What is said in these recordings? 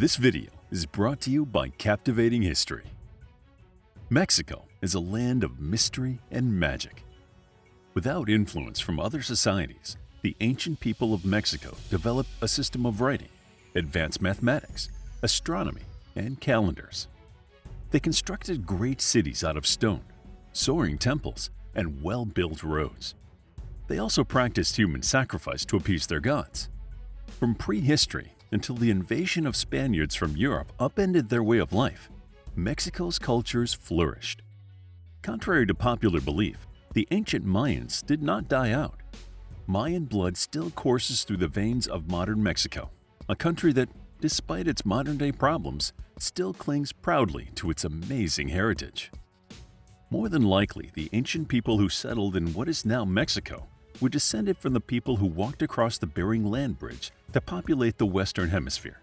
This video is brought to you by Captivating History. Mexico is a land of mystery and magic. Without influence from other societies, the ancient people of Mexico developed a system of writing, advanced mathematics, astronomy, and calendars. They constructed great cities out of stone, soaring temples, and well-built roads. They also practiced human sacrifice to appease their gods. From prehistory until the invasion of Spaniards from Europe upended their way of life, Mexico's cultures flourished. Contrary to popular belief, the ancient Mayans did not die out. Mayan blood still courses through the veins of modern Mexico, a country that, despite its modern-day problems, still clings proudly to its amazing heritage. More than likely, the ancient people who settled in what is now Mexico were descended from the people who walked across the Bering Land Bridge to populate the Western Hemisphere.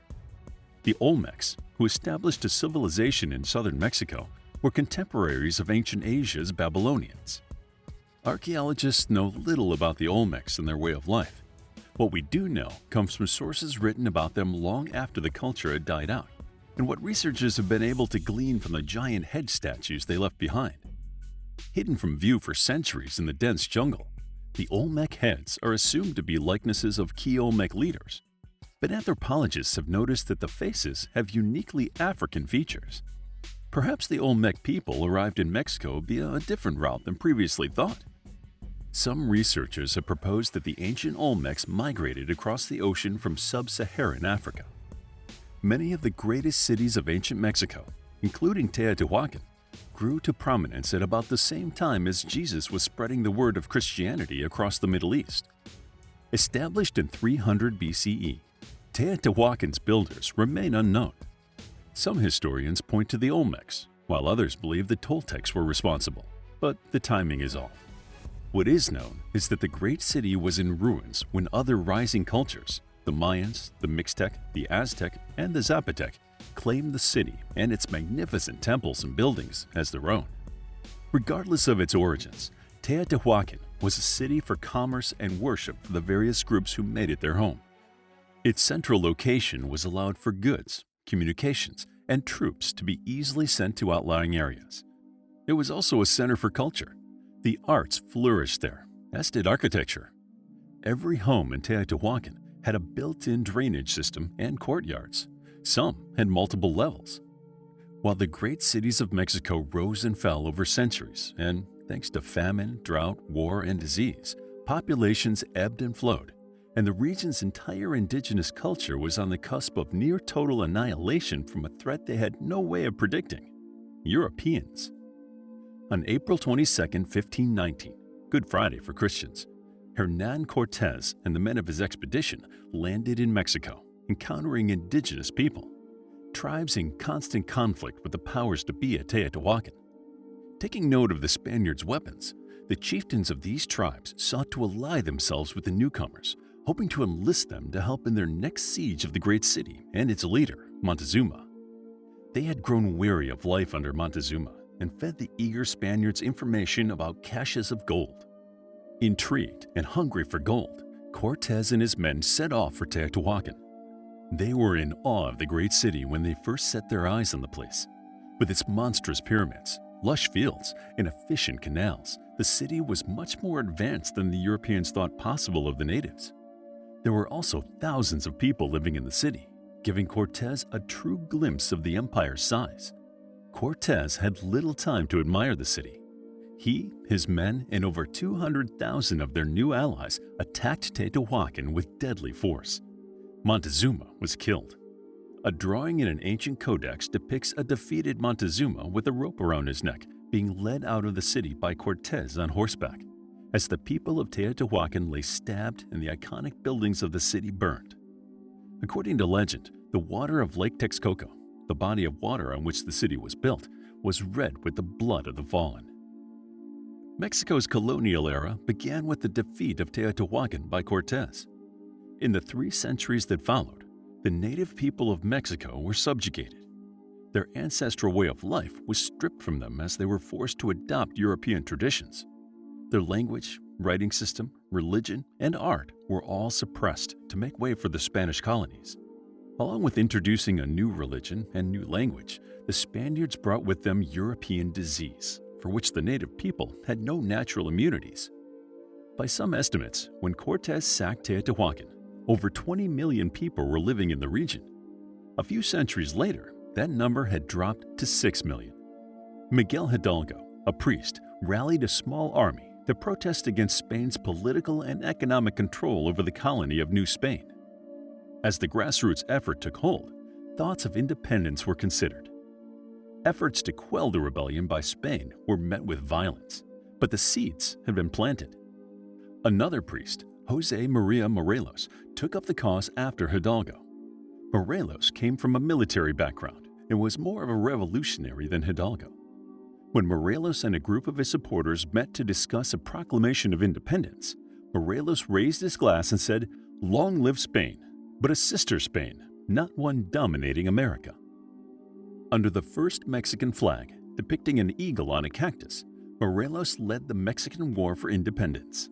The Olmecs, who established a civilization in southern Mexico, were contemporaries of ancient Asia's Babylonians. Archaeologists know little about the Olmecs and their way of life. What we do know comes from sources written about them long after the culture had died out, and what researchers have been able to glean from the giant head statues they left behind. Hidden from view for centuries in the dense jungle, the Olmec heads are assumed to be likenesses of key Olmec leaders, but anthropologists have noticed that the faces have uniquely African features. Perhaps the Olmec people arrived in Mexico via a different route than previously thought. Some researchers have proposed that the ancient Olmecs migrated across the ocean from sub-Saharan Africa. Many of the greatest cities of ancient Mexico, including Teotihuacan, grew to prominence at about the same time as Jesus was spreading the word of Christianity across the Middle East. Established in 300 BCE, Teotihuacan's builders remain unknown. Some historians point to the Olmecs, while others believe the Toltecs were responsible, but the timing is off. What is known is that the great city was in ruins when other rising cultures, the Mayans, the Mixtec, the Aztec, and the Zapotec, claimed the city and its magnificent temples and buildings as their own. Regardless of its origins, Teotihuacan was a city for commerce and worship for the various groups who made it their home. Its central location was allowed for goods, communications, and troops to be easily sent to outlying areas. It was also a center for culture. The arts flourished there, as did architecture. Every home in Teotihuacan had a built-in drainage system and courtyards. Some had multiple levels. While the great cities of Mexico rose and fell over centuries, and thanks to famine, drought, war, and disease, populations ebbed and flowed, and the region's entire indigenous culture was on the cusp of near-total annihilation from a threat they had no way of predicting: Europeans. On April 22, 1519, Good Friday for Christians, Hernán Cortés and the men of his expedition landed in Mexico, encountering indigenous people, tribes in constant conflict with the powers to be at Teotihuacan. Taking note of the Spaniards' weapons, the chieftains of these tribes sought to ally themselves with the newcomers, hoping to enlist them to help in their next siege of the great city and its leader, Montezuma. They had grown weary of life under Montezuma and fed the eager Spaniards information about caches of gold. Intrigued and hungry for gold, Cortés and his men set off for Teotihuacan. They were in awe of the great city when they first set their eyes on the place. With its monstrous pyramids, lush fields, and efficient canals, the city was much more advanced than the Europeans thought possible of the natives. There were also thousands of people living in the city, giving Cortés a true glimpse of the empire's size. Cortés had little time to admire the city. He, his men, and over 200,000 of their new allies attacked Teotihuacan with deadly force. Montezuma was killed. A drawing in an ancient codex depicts a defeated Montezuma with a rope around his neck being led out of the city by Cortés on horseback, as the people of Teotihuacan lay stabbed and the iconic buildings of the city burned. According to legend, the water of Lake Texcoco, the body of water on which the city was built, was red with the blood of the fallen. Mexico's colonial era began with the defeat of Teotihuacan by Cortés. In the 3 centuries that followed, the native people of Mexico were subjugated. Their ancestral way of life was stripped from them as they were forced to adopt European traditions. Their language, writing system, religion, and art were all suppressed to make way for the Spanish colonies. Along with introducing a new religion and new language, the Spaniards brought with them European disease, for which the native people had no natural immunities. By some estimates, when Cortes sacked Teotihuacan, over 20 million people were living in the region. A few centuries later, that number had dropped to 6 million. Miguel Hidalgo, a priest, rallied a small army to protest against Spain's political and economic control over the colony of New Spain. As the grassroots effort took hold, thoughts of independence were considered. Efforts to quell the rebellion by Spain were met with violence, but the seeds had been planted. Another priest, José María Morelos, took up the cause after Hidalgo. Morelos came from a military background and was more of a revolutionary than Hidalgo. When Morelos and a group of his supporters met to discuss a proclamation of independence, Morelos raised his glass and said, "Long live Spain, but a sister Spain, not one dominating America." Under the first Mexican flag, depicting an eagle on a cactus, Morelos led the Mexican War for Independence.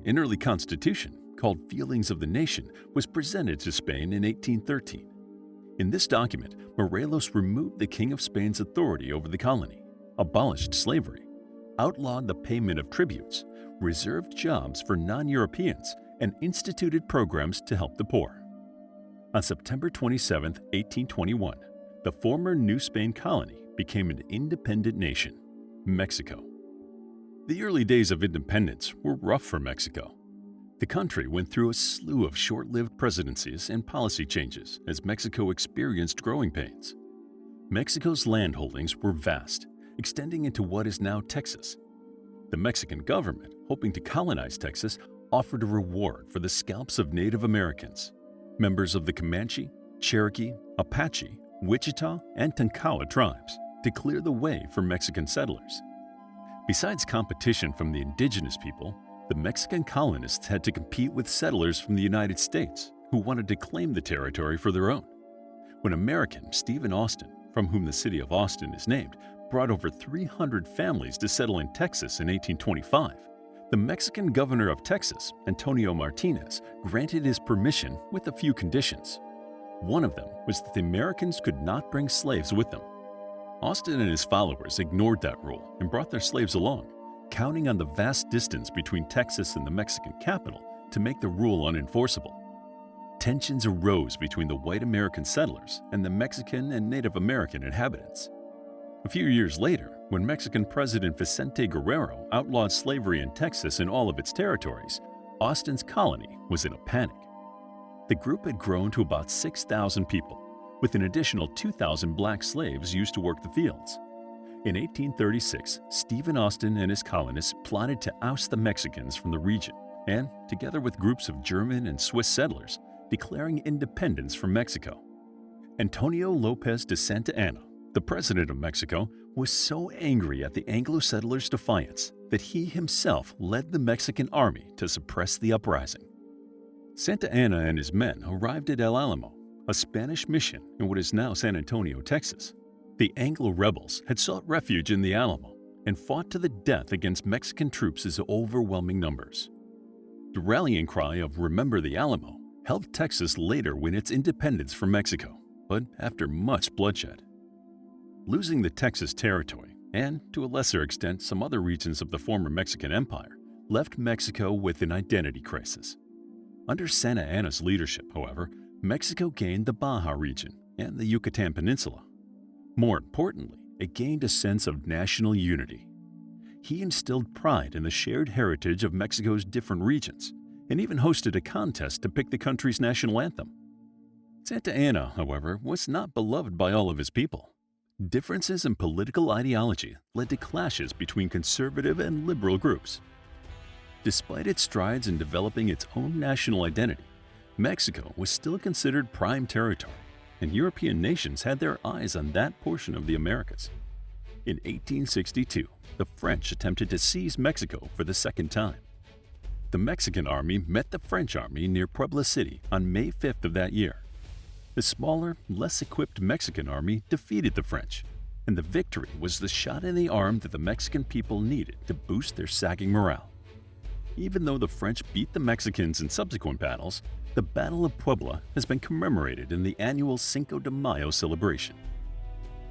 An early constitution, called Feelings of the Nation, was presented to Spain in 1813. In this document, Morelos removed the King of Spain's authority over the colony, abolished slavery, outlawed the payment of tributes, reserved jobs for non-Europeans, and instituted programs to help the poor. On September 27, 1821, the former New Spain colony became an independent nation, Mexico. The early days of independence were rough for Mexico. The country went through a slew of short-lived presidencies and policy changes as Mexico experienced growing pains. Mexico's land holdings were vast, extending into what is now Texas. The Mexican government, hoping to colonize Texas, offered a reward for the scalps of Native Americans, members of the Comanche, Cherokee, Apache, Wichita, and Tonkawa tribes, to clear the way for Mexican settlers. Besides competition from the indigenous people, the Mexican colonists had to compete with settlers from the United States who wanted to claim the territory for their own. When American Stephen Austin, from whom the city of Austin is named, brought over 300 families to settle in Texas in 1825, the Mexican governor of Texas, Antonio Martinez, granted his permission with a few conditions. One of them was that the Americans could not bring slaves with them. Austin and his followers ignored that rule and brought their slaves along, counting on the vast distance between Texas and the Mexican capital to make the rule unenforceable. Tensions arose between the white American settlers and the Mexican and Native American inhabitants. A few years later, when Mexican President Vicente Guerrero outlawed slavery in Texas and all of its territories, Austin's colony was in a panic. The group had grown to about 6,000 people, with an additional 2,000 black slaves used to work the fields. In 1836, Stephen Austin and his colonists plotted to oust the Mexicans from the region and, together with groups of German and Swiss settlers, declaring independence from Mexico. Antonio López de Santa Anna, the president of Mexico, was so angry at the Anglo settlers' defiance that he himself led the Mexican army to suppress the uprising. Santa Anna and his men arrived at El Alamo, a Spanish mission in what is now San Antonio, Texas. The Anglo rebels had sought refuge in the Alamo and fought to the death against Mexican troops in overwhelming numbers. The rallying cry of "Remember the Alamo" helped Texas later win its independence from Mexico, but after much bloodshed. Losing the Texas territory, and to a lesser extent some other regions of the former Mexican Empire, left Mexico with an identity crisis. Under Santa Anna's leadership, however, Mexico gained the Baja region and the Yucatan Peninsula. More importantly, it gained a sense of national unity. He instilled pride in the shared heritage of Mexico's different regions, and even hosted a contest to pick the country's national anthem. Santa Anna, however, was not beloved by all of his people. Differences in political ideology led to clashes between conservative and liberal groups. Despite its strides in developing its own national identity, Mexico was still considered prime territory, and European nations had their eyes on that portion of the Americas. In 1862, the French attempted to seize Mexico for the second time. The Mexican army met the French army near Puebla City on May 5th of that year. The smaller, less equipped Mexican army defeated the French, and the victory was the shot in the arm that the Mexican people needed to boost their sagging morale. Even though the French beat the Mexicans in subsequent battles, The Battle of Puebla has been commemorated in the annual Cinco de Mayo celebration.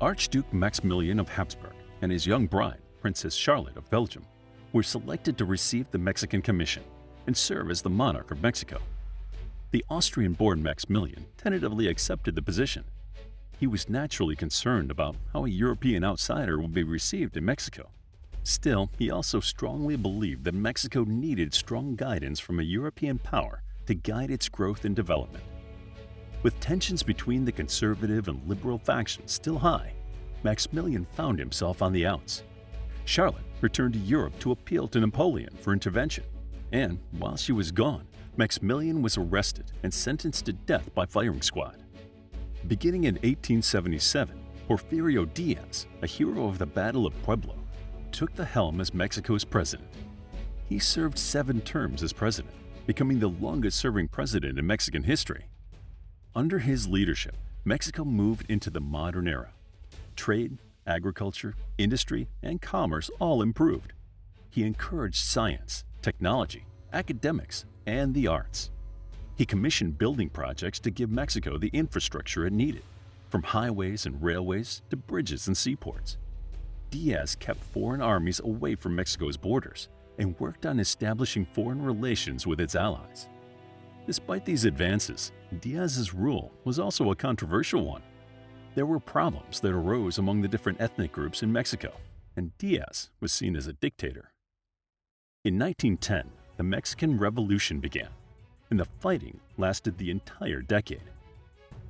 Archduke Maximilian of Habsburg and his young bride, Princess Charlotte of Belgium, were selected to receive the Mexican Commission and serve as the monarch of Mexico. The Austrian-born Maximilian tentatively accepted the position. He was naturally concerned about how a European outsider would be received in Mexico. Still, he also strongly believed that Mexico needed strong guidance from a European power to guide its growth and development. With tensions between the conservative and liberal factions still high, Maximilian found himself on the outs. Charlotte returned to Europe to appeal to Napoleon for intervention, and while she was gone, Maximilian was arrested and sentenced to death by firing squad. Beginning in 1877, Porfirio Diaz, a hero of the Battle of Puebla, took the helm as Mexico's president. He served 7 terms as president, becoming the longest-serving president in Mexican history. Under his leadership, Mexico moved into the modern era. Trade, agriculture, industry, and commerce all improved. He encouraged science, technology, academics, and the arts. He commissioned building projects to give Mexico the infrastructure it needed, from highways and railways to bridges and seaports. Diaz kept foreign armies away from Mexico's borders and worked on establishing foreign relations with its allies. Despite these advances, Diaz's rule was also a controversial one. There were problems that arose among the different ethnic groups in Mexico, and Diaz was seen as a dictator. In 1910, the Mexican Revolution began, and the fighting lasted the entire decade.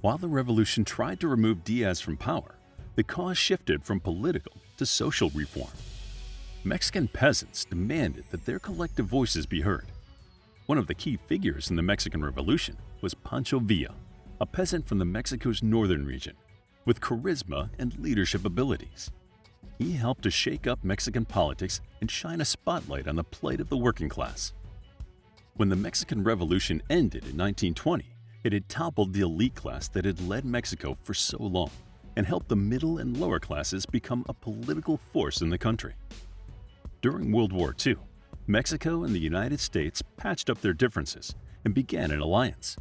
While the revolution tried to remove Diaz from power, the cause shifted from political to social reform. Mexican peasants demanded that their collective voices be heard. One of the key figures in the Mexican Revolution was Pancho Villa, a peasant from the Mexico's northern region, with charisma and leadership abilities. He helped to shake up Mexican politics and shine a spotlight on the plight of the working class. When the Mexican Revolution ended in 1920, it had toppled the elite class that had led Mexico for so long and helped the middle and lower classes become a political force in the country. During World War II, Mexico and the United States patched up their differences and began an alliance.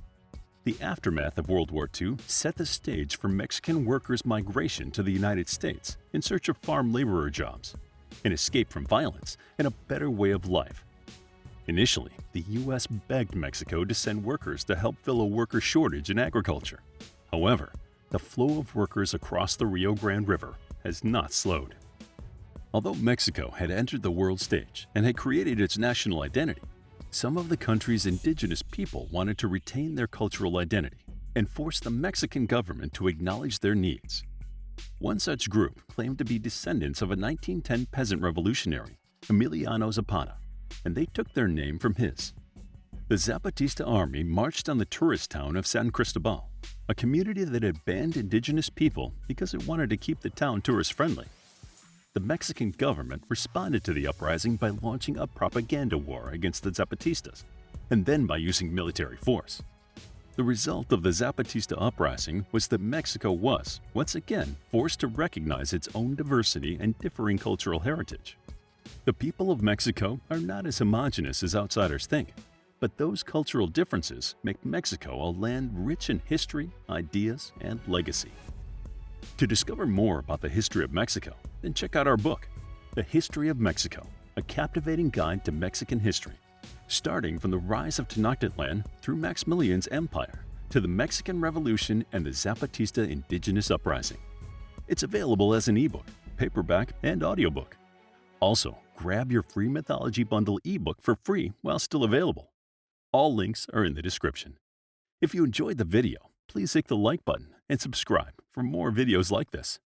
The aftermath of World War II set the stage for Mexican workers' migration to the United States in search of farm laborer jobs, an escape from violence, and a better way of life. Initially, the U.S. begged Mexico to send workers to help fill a worker shortage in agriculture. However, the flow of workers across the Rio Grande River has not slowed. Although Mexico had entered the world stage and had created its national identity, some of the country's indigenous people wanted to retain their cultural identity and forced the Mexican government to acknowledge their needs. One such group claimed to be descendants of a 1910 peasant revolutionary, Emiliano Zapata, and they took their name from his. The Zapatista army marched on the tourist town of San Cristobal, a community that had banned indigenous people because it wanted to keep the town tourist-friendly. The Mexican government responded to the uprising by launching a propaganda war against the Zapatistas, and then by using military force. The result of the Zapatista uprising was that Mexico was, once again, forced to recognize its own diversity and differing cultural heritage. The people of Mexico are not as homogeneous as outsiders think, but those cultural differences make Mexico a land rich in history, ideas, and legacy. To discover more about the history of Mexico, then check out our book, The History of Mexico, a captivating guide to Mexican history, starting from the rise of Tenochtitlan through Maximilian's empire to the Mexican Revolution and the Zapatista indigenous uprising. It's available as an ebook, paperback, and audiobook. Also, grab your free Mythology Bundle ebook for free while still available. All links are in the description. If you enjoyed the video, please hit the like button and subscribe for more videos like this.